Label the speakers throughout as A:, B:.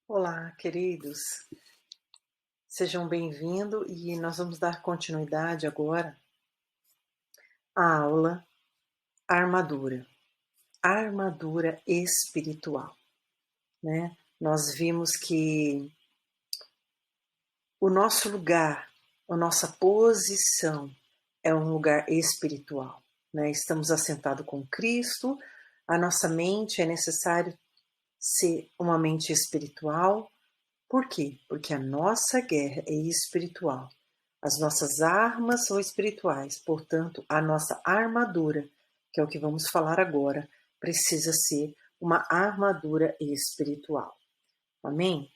A: Olá, queridos, sejam bem-vindos e nós vamos dar continuidade agora à aula Armadura, Armadura Espiritual, né? Nós vimos que o nosso lugar, a nossa posição é um lugar espiritual, né? Estamos assentados com Cristo, a nossa mente é necessário ser uma mente espiritual. Por quê? Porque a nossa guerra é espiritual. As nossas armas são espirituais, portanto, a nossa armadura, que é o que vamos falar agora, precisa ser uma armadura espiritual. Amém?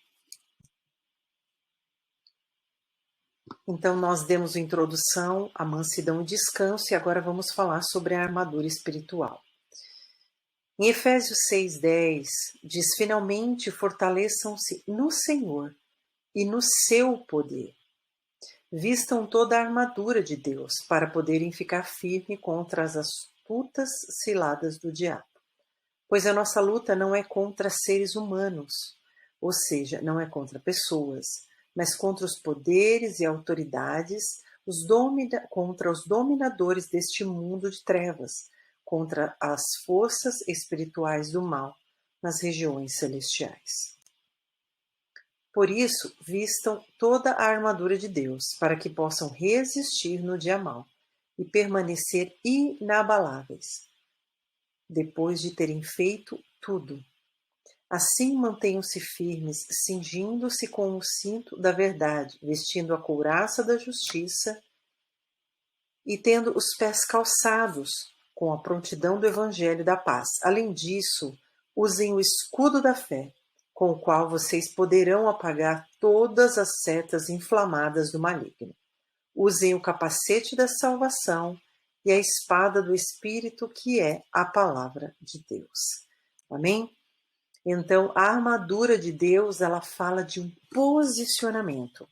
A: Então, nós demos a introdução à mansidão e descanso e agora vamos falar sobre a armadura espiritual. Em Efésios 6,10 diz: finalmente fortaleçam-se no Senhor e no seu poder. Vistam toda a armadura de Deus para poderem ficar firme contra as astutas ciladas do diabo. Pois a nossa luta não é contra seres humanos, ou seja, não é contra pessoas, mas contra os poderes e autoridades, contra os dominadores deste mundo de trevas, contra as forças espirituais do mal nas regiões celestiais. Por isso, vistam toda a armadura de Deus, para que possam resistir no dia mau e permanecer inabaláveis, depois de terem feito tudo. Assim mantenham-se firmes, cingindo-se com o cinto da verdade, vestindo a couraça da justiça e tendo os pés calçados com a prontidão do evangelho da paz. Além disso, usem o escudo da fé, com o qual vocês poderão apagar todas as setas inflamadas do maligno. Usem o capacete da salvação e a espada do Espírito, que é a palavra de Deus. Amém? Então, a armadura de Deus, ela fala de um posicionamento.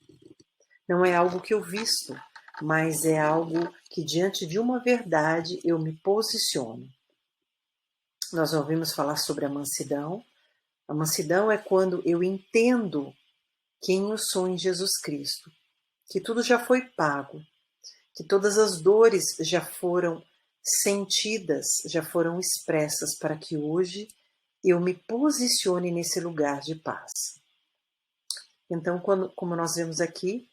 A: Não é algo que eu visto, mas é algo que diante de uma verdade eu me posiciono. Nós ouvimos falar sobre a mansidão. A mansidão é quando eu entendo quem eu sou em Jesus Cristo, que tudo já foi pago, que todas as dores já foram sentidas, já foram expressas para que hoje eu me posicione nesse lugar de paz. Então, como nós vemos aqui,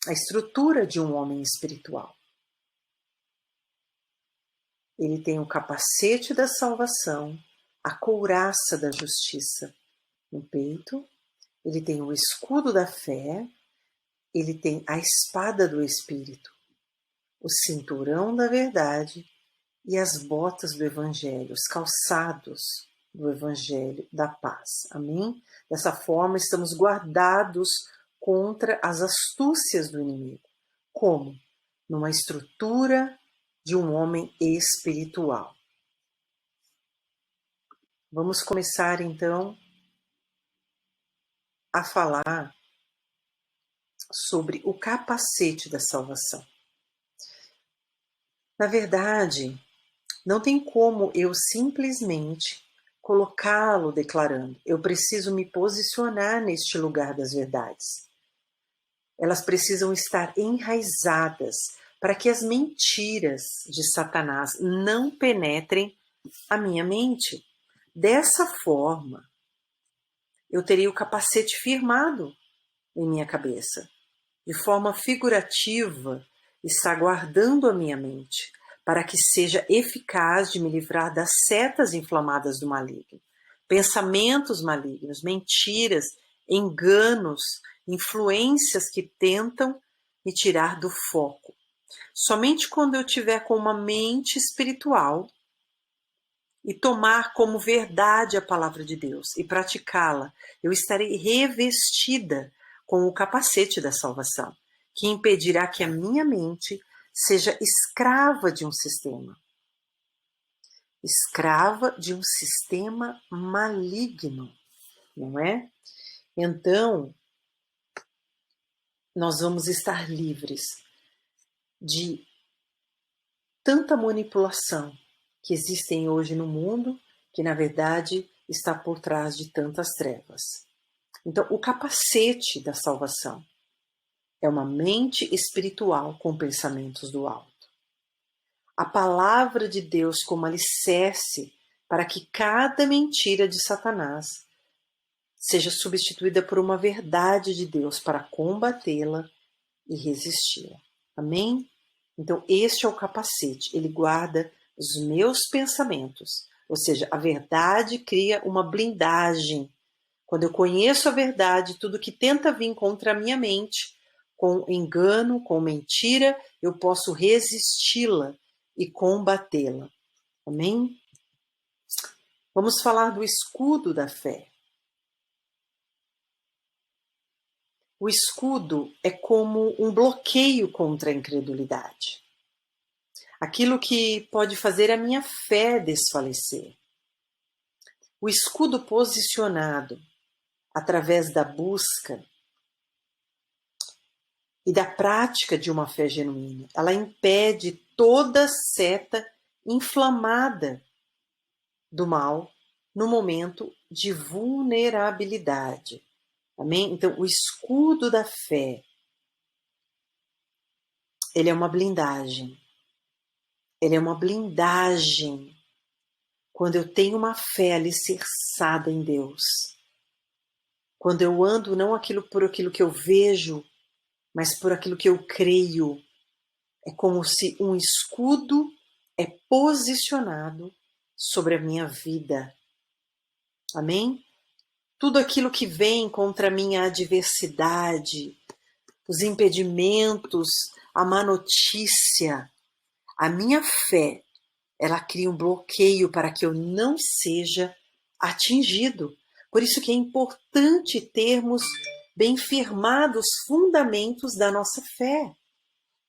A: a estrutura de um homem espiritual. Ele tem o capacete da salvação, a couraça da justiça no peito, ele tem o escudo da fé, ele tem a espada do Espírito, o cinturão da verdade e as botas do Evangelho, os calçados do Evangelho da paz. Amém? Dessa forma, estamos guardados contra as astúcias do inimigo. Como? Numa estrutura de um homem espiritual. Vamos começar, então, a falar sobre o capacete da salvação. Na verdade, não tem como eu simplesmente colocá-lo declarando. Eu preciso me posicionar neste lugar das verdades. Elas precisam estar enraizadas para que as mentiras de Satanás não penetrem a minha mente. Dessa forma, eu teria o capacete firmado em minha cabeça. De forma figurativa, está guardando a minha mente, para que seja eficaz de me livrar das setas inflamadas do maligno, pensamentos malignos, mentiras, enganos, influências que tentam me tirar do foco. Somente quando eu tiver com uma mente espiritual e tomar como verdade a palavra de Deus e praticá-la, eu estarei revestida com o capacete da salvação, que impedirá que a minha mente seja escrava de um sistema. Escrava de um sistema maligno, não é? Então, nós vamos estar livres de tanta manipulação que existem hoje no mundo, que na verdade está por trás de tantas trevas. Então, o capacete da salvação é uma mente espiritual com pensamentos do alto. A palavra de Deus como alicerce para que cada mentira de Satanás seja substituída por uma verdade de Deus para combatê-la e resisti-la. Amém? Então, este é o capacete. Ele guarda os meus pensamentos. Ou seja, a verdade cria uma blindagem. Quando eu conheço a verdade, tudo que tenta vir contra a minha mente, com engano, com mentira, eu posso resisti-la e combatê-la. Amém? Vamos falar do escudo da fé. O escudo é como um bloqueio contra a incredulidade. Aquilo que pode fazer a minha fé desfalecer. O escudo posicionado através da busca e da prática de uma fé genuína, ela impede toda seta inflamada do mal no momento de vulnerabilidade. Amém? Então, o escudo da fé, ele é uma blindagem. Ele é uma blindagem quando eu tenho uma fé alicerçada em Deus. Quando eu ando não por aquilo que eu vejo, mas por aquilo que eu creio. É como se um escudo é posicionado sobre a minha vida. Amém? Tudo aquilo que vem contra a minha adversidade, os impedimentos, a má notícia, a minha fé, ela cria um bloqueio para que eu não seja atingido. Por isso que é importante termos bem firmados os fundamentos da nossa fé.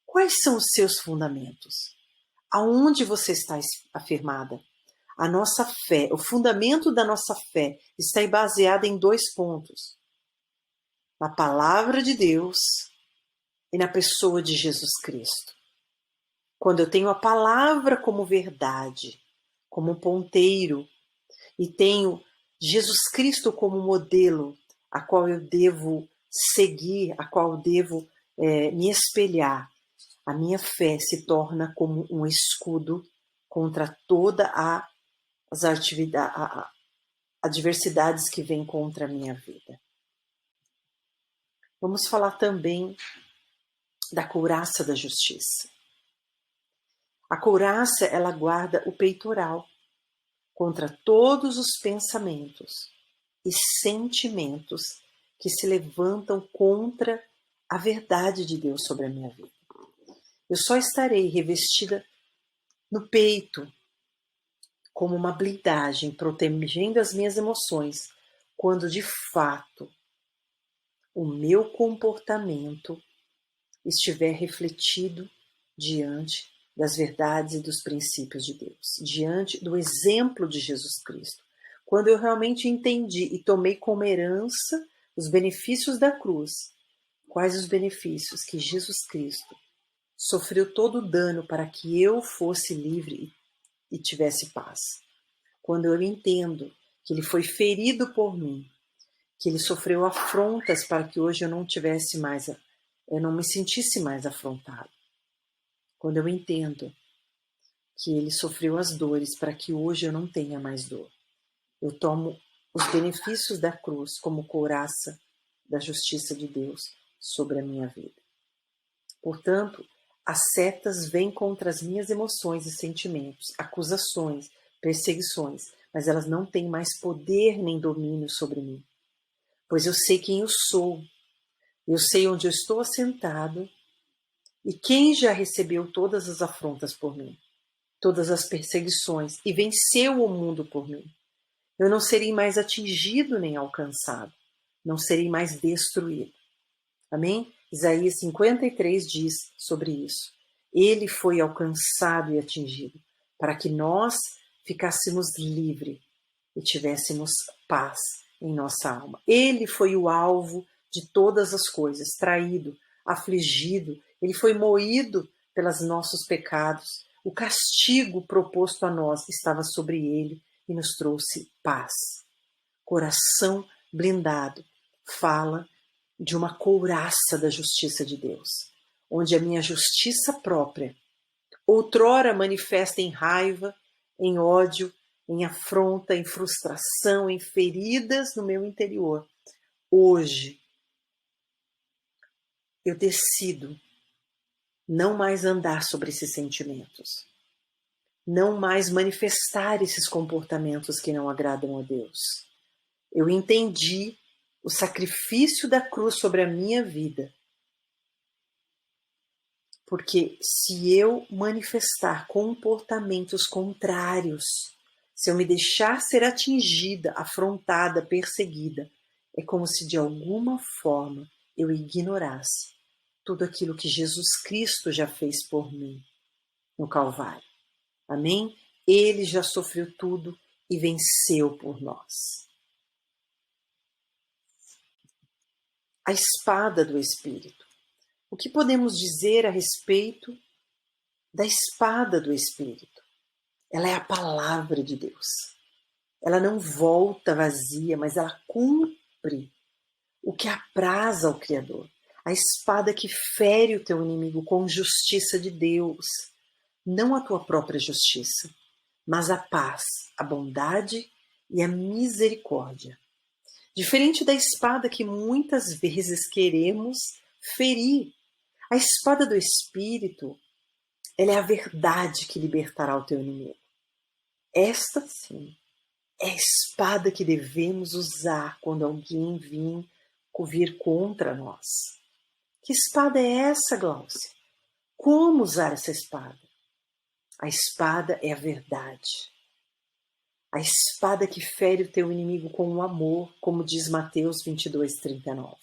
A: Quais são os seus fundamentos? Aonde você está afirmada? A nossa fé, o fundamento da nossa fé está baseado em 2 pontos. Na palavra de Deus e na pessoa de Jesus Cristo. Quando eu tenho a palavra como verdade, como ponteiro, e tenho Jesus Cristo como modelo, a qual eu devo seguir, a qual eu devo me espelhar, a minha fé se torna como um escudo contra todas as adversidades que vêm contra a minha vida. Vamos falar também da couraça da justiça. A couraça, ela guarda o peitoral contra todos os pensamentos e sentimentos que se levantam contra a verdade de Deus sobre a minha vida. Eu só estarei revestida no peito como uma blindagem, protegendo as minhas emoções, quando de fato o meu comportamento estiver refletido diante das verdades e dos princípios de Deus, diante do exemplo de Jesus Cristo. Quando eu realmente entendi e tomei como herança os benefícios da cruz, quais os benefícios? Que Jesus Cristo sofreu todo o dano para que eu fosse livre e tivesse paz. Quando eu entendo que ele foi ferido por mim, que ele sofreu afrontas para que hoje eu não me sentisse mais afrontado. Quando eu entendo que ele sofreu as dores para que hoje eu não tenha mais dor. Eu tomo os benefícios da cruz como couraça da justiça de Deus sobre a minha vida. Portanto, as setas vêm contra as minhas emoções e sentimentos, acusações, perseguições, mas elas não têm mais poder nem domínio sobre mim. Pois eu sei quem eu sou, eu sei onde eu estou assentado e quem já recebeu todas as afrontas por mim, todas as perseguições e venceu o mundo por mim. Eu não serei mais atingido nem alcançado, não serei mais destruído. Amém? Isaías 53 diz sobre isso. Ele foi alcançado e atingido para que nós ficássemos livres e tivéssemos paz em nossa alma. Ele foi o alvo de todas as coisas, traído, afligido, ele foi moído pelos nossos pecados. O castigo proposto a nós estava sobre ele e nos trouxe paz. Coração blindado, fala de uma couraça da justiça de Deus, onde a minha justiça própria, outrora manifesta em raiva, em ódio, em afronta, em frustração, em feridas no meu interior. Hoje, eu decido não mais andar sobre esses sentimentos, não mais manifestar esses comportamentos que não agradam a Deus. Eu entendi o sacrifício da cruz sobre a minha vida. Porque se eu manifestar comportamentos contrários, se eu me deixar ser atingida, afrontada, perseguida, é como se de alguma forma eu ignorasse tudo aquilo que Jesus Cristo já fez por mim no Calvário. Amém? Ele já sofreu tudo e venceu por nós. A espada do Espírito. O que podemos dizer a respeito da espada do Espírito? Ela é a palavra de Deus. Ela não volta vazia, mas ela cumpre o que apraz ao Criador. A espada que fere o teu inimigo com justiça de Deus. Não a tua própria justiça, mas a paz, a bondade e a misericórdia. Diferente da espada que muitas vezes queremos ferir. A espada do Espírito, ela é a verdade que libertará o teu inimigo. Esta, sim, é a espada que devemos usar quando alguém vir contra nós. Que espada é essa, Gláucia? Como usar essa espada? A espada é a verdade. A espada que fere o teu inimigo com o amor, como diz Mateus 22:39.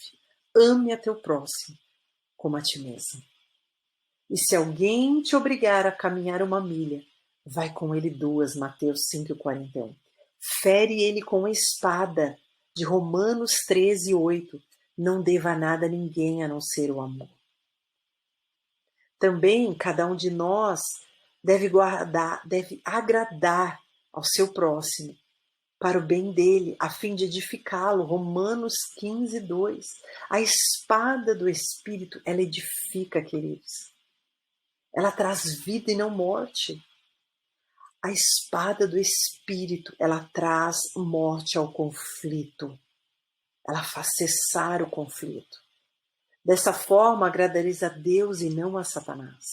A: Ame a teu próximo como a ti mesmo. E se alguém te obrigar a caminhar 1 milha, vai com ele 2, Mateus 5:41. Fere ele com a espada, de Romanos 13:8. Não deva nada a ninguém a não ser o amor. Também cada um de nós deve agradar ao seu próximo, para o bem dele, a fim de edificá-lo. Romanos 15:2. A espada do Espírito, ela edifica, queridos. Ela traz vida e não morte. A espada do Espírito, ela traz morte ao conflito. Ela faz cessar o conflito. Dessa forma, agradareis a Deus e não a Satanás.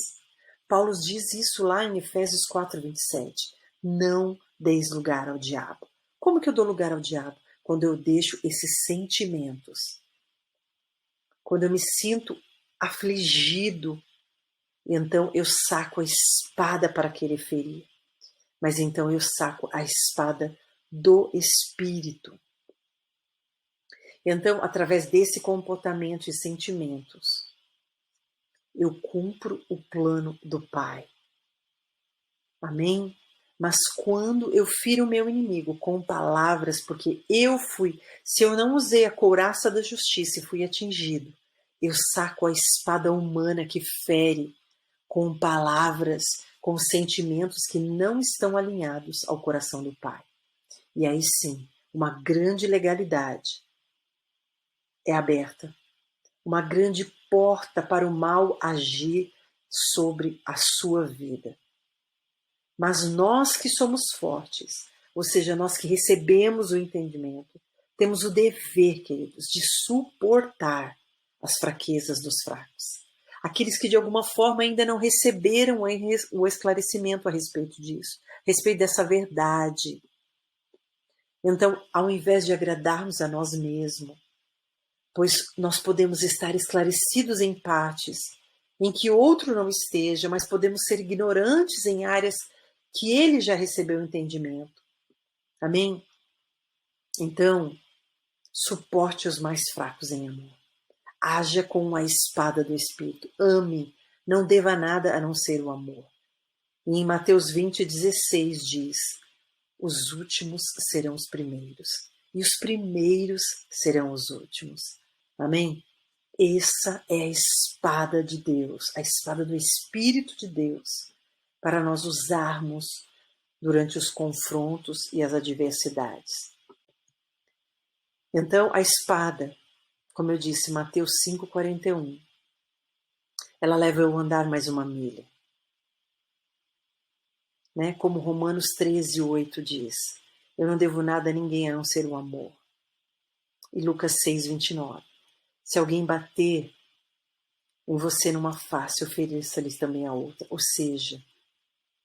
A: Paulo diz isso lá em Efésios 4:27. Não deis lugar ao diabo. Como que eu dou lugar ao diabo? Quando eu deixo esses sentimentos. Quando eu me sinto afligido, então eu saco a espada para querer ferir. Mas então eu saco a espada do Espírito. Então, através desse comportamento e sentimentos, eu cumpro o plano do Pai. Amém? Mas quando eu firo o meu inimigo com palavras, porque se eu não usei a couraça da justiça e fui atingido, eu saco a espada humana que fere com palavras, com sentimentos que não estão alinhados ao coração do Pai. E aí sim, uma grande legalidade é aberta, uma grande porta para o mal agir sobre a sua vida. Mas nós que somos fortes, ou seja, nós que recebemos o entendimento, temos o dever, queridos, de suportar as fraquezas dos fracos. Aqueles que de alguma forma ainda não receberam o esclarecimento a respeito disso, a respeito dessa verdade. Então, ao invés de agradarmos a nós mesmos, pois nós podemos estar esclarecidos em partes em que outro não esteja, mas podemos ser ignorantes em áreas que ele já recebeu entendimento. Amém? Então, suporte os mais fracos em amor. Haja com a espada do Espírito. Ame, não deva nada a não ser o amor. E em Mateus 20:16 diz: os últimos serão os primeiros, e os primeiros serão os últimos. Amém? Essa é a espada de Deus, a espada do Espírito de Deus, para nós usarmos durante os confrontos e as adversidades. Então, a espada Como eu disse, Mateus 5,41. Ela leva eu a andar mais uma milha. Né? Como Romanos 13,8 diz. Eu não devo nada a ninguém a não ser o amor. E Lucas 6,29. Se alguém bater em você numa face, ofereça-lhes também a outra. Ou seja,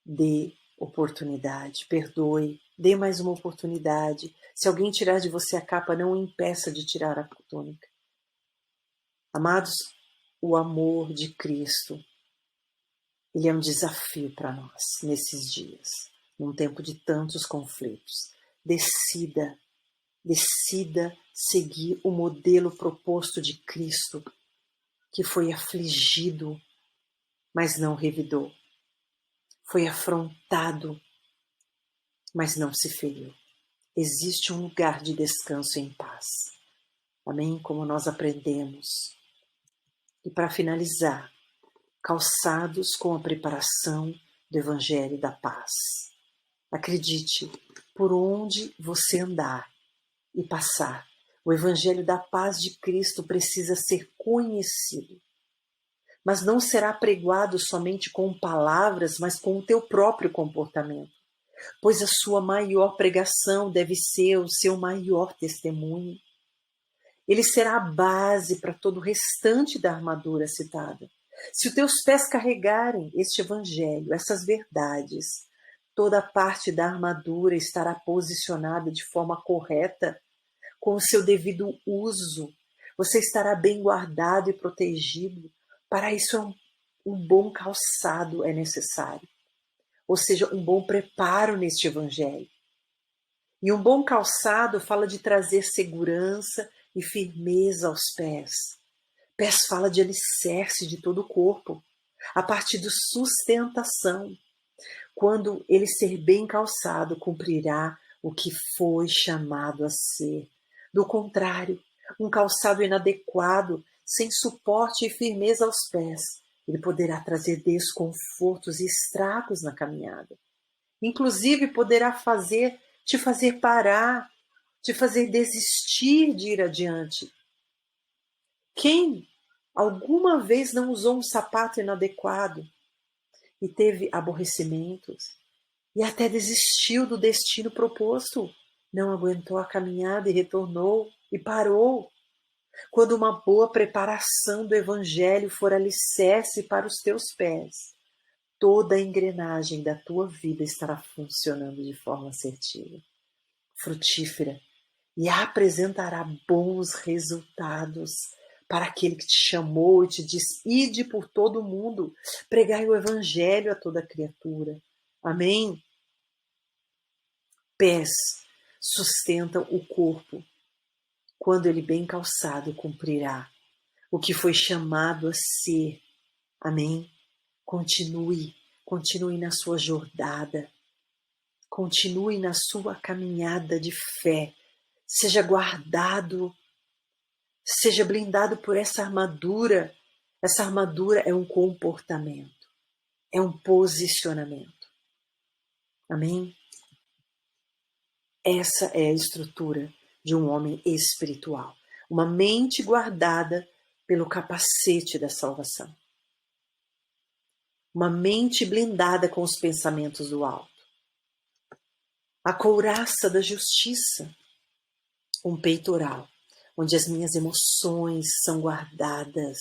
A: dê oportunidade, perdoe, dê mais uma oportunidade. Se alguém tirar de você a capa, não o impeça de tirar a túnica. Amados, o amor de Cristo, ele é um desafio para nós nesses dias, num tempo de tantos conflitos. Decida seguir o modelo proposto de Cristo, que foi afligido, mas não revidou. Foi afrontado, mas não se feriu. Existe um lugar de descanso em paz. Amém? Como nós aprendemos. E para finalizar, calçados com a preparação do Evangelho da Paz. Acredite, por onde você andar e passar, o Evangelho da Paz de Cristo precisa ser conhecido. Mas não será pregoado somente com palavras, mas com o teu próprio comportamento. Pois a sua maior pregação deve ser o seu maior testemunho. Ele será a base para todo o restante da armadura citada. Se os teus pés carregarem este evangelho, essas verdades, toda a parte da armadura estará posicionada de forma correta, com o seu devido uso. Você estará bem guardado e protegido. Para isso, um bom calçado é necessário. Ou seja, um bom preparo neste evangelho. E um bom calçado fala de trazer segurança e firmeza aos pés. Pés fala de alicerce de todo o corpo, a partir de sustentação. Quando ele ser bem calçado, cumprirá o que foi chamado a ser. Do contrário, um calçado inadequado, sem suporte e firmeza aos pés, ele poderá trazer desconfortos e estragos na caminhada. Inclusive, poderá te fazer parar, te fazer desistir de ir adiante. Quem alguma vez não usou um sapato inadequado e teve aborrecimentos e até desistiu do destino proposto, não aguentou a caminhada e retornou e parou? Quando uma boa preparação do Evangelho for alicerce para os teus pés, toda a engrenagem da tua vida estará funcionando de forma assertiva, frutífera, e apresentará bons resultados para aquele que te chamou e te diz: ide por todo o mundo, pregai o Evangelho a toda criatura. Amém? Pés sustentam o corpo. Quando ele bem calçado cumprirá o que foi chamado a ser. Amém? Continue na sua jornada. Continue na sua caminhada de fé. Seja guardado, seja blindado por essa armadura. Essa armadura é um comportamento, é um posicionamento. Amém? Essa é a estrutura de um homem espiritual. Uma mente guardada pelo capacete da salvação. Uma mente blindada com os pensamentos do alto. A couraça da justiça. Um peitoral, onde as minhas emoções são guardadas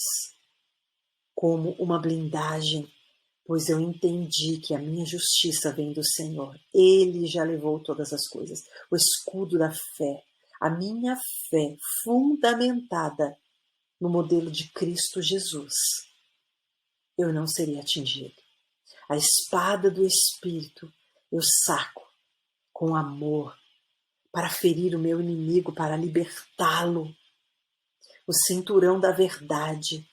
A: como uma blindagem, pois eu entendi que a minha justiça vem do Senhor. Ele já levou todas as coisas. O escudo da fé, a minha fé fundamentada no modelo de Cristo Jesus. Eu não serei atingido. A espada do Espírito eu saco com amor para ferir o meu inimigo, para libertá-lo. O cinturão da verdade.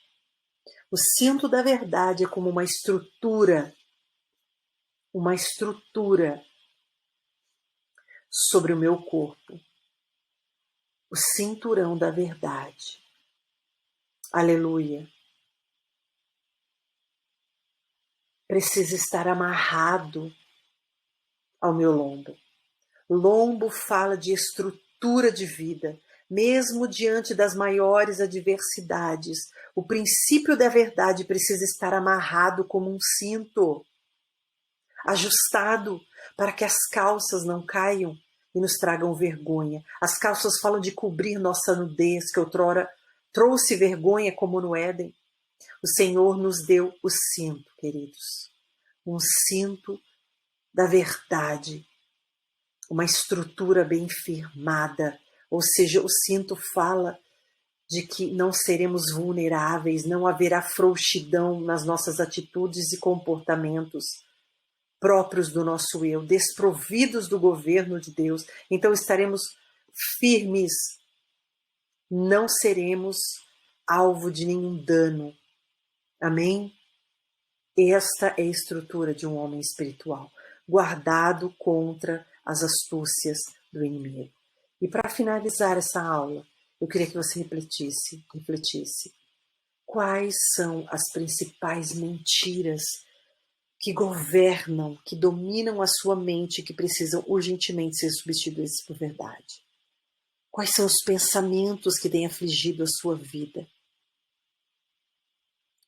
A: O cinto da verdade é como uma estrutura sobre o meu corpo. O cinturão da verdade. Aleluia. Precisa estar amarrado ao meu lombo. Lombo fala de estrutura de vida, mesmo diante das maiores adversidades, o princípio da verdade precisa estar amarrado como um cinto, ajustado para que as calças não caiam e nos tragam vergonha. As calças falam de cobrir nossa nudez, que outrora trouxe vergonha como no Éden. O Senhor nos deu o cinto, queridos, um cinto da verdade, uma estrutura bem firmada, ou seja, o cinto fala de que não seremos vulneráveis, não haverá frouxidão nas nossas atitudes e comportamentos próprios do nosso eu, desprovidos do governo de Deus. Então estaremos firmes, não seremos alvo de nenhum dano. Amém? Esta é a estrutura de um homem espiritual, guardado contra as astúcias do inimigo. E para finalizar essa aula, eu queria que você refletisse. Quais são as principais mentiras que governam, que dominam a sua mente, que precisam urgentemente ser substituídos por verdade? Quais são os pensamentos que têm afligido a sua vida?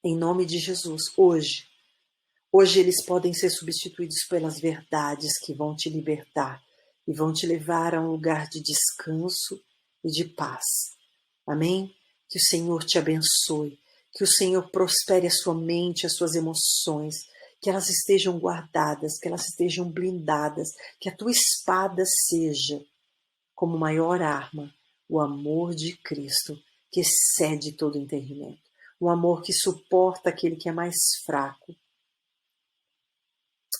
A: Em nome de Jesus, hoje eles podem ser substituídos pelas verdades que vão te libertar e vão te levar a um lugar de descanso e de paz. Amém? Que o Senhor te abençoe, que o Senhor prospere a sua mente, as suas emoções, que elas estejam guardadas, que elas estejam blindadas, que a tua espada seja, como maior arma, o amor de Cristo, que excede todo entendimento. Um amor que suporta aquele que é mais fraco.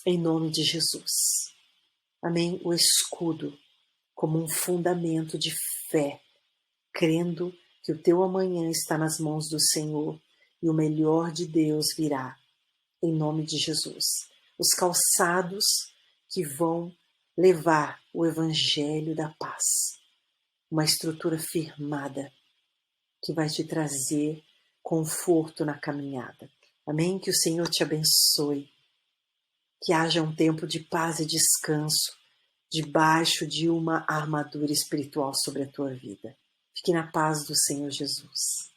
A: Em nome de Jesus. Amém? O escudo como um fundamento de fé, crendo que o teu amanhã está nas mãos do Senhor e o melhor de Deus virá. Em nome de Jesus. Os calçados que vão levar o evangelho da paz. Uma estrutura firmada que vai te trazer conforto na caminhada. Amém? Que o Senhor te abençoe. Que haja um tempo de paz e descanso debaixo de uma armadura espiritual sobre a tua vida. Fique na paz do Senhor Jesus.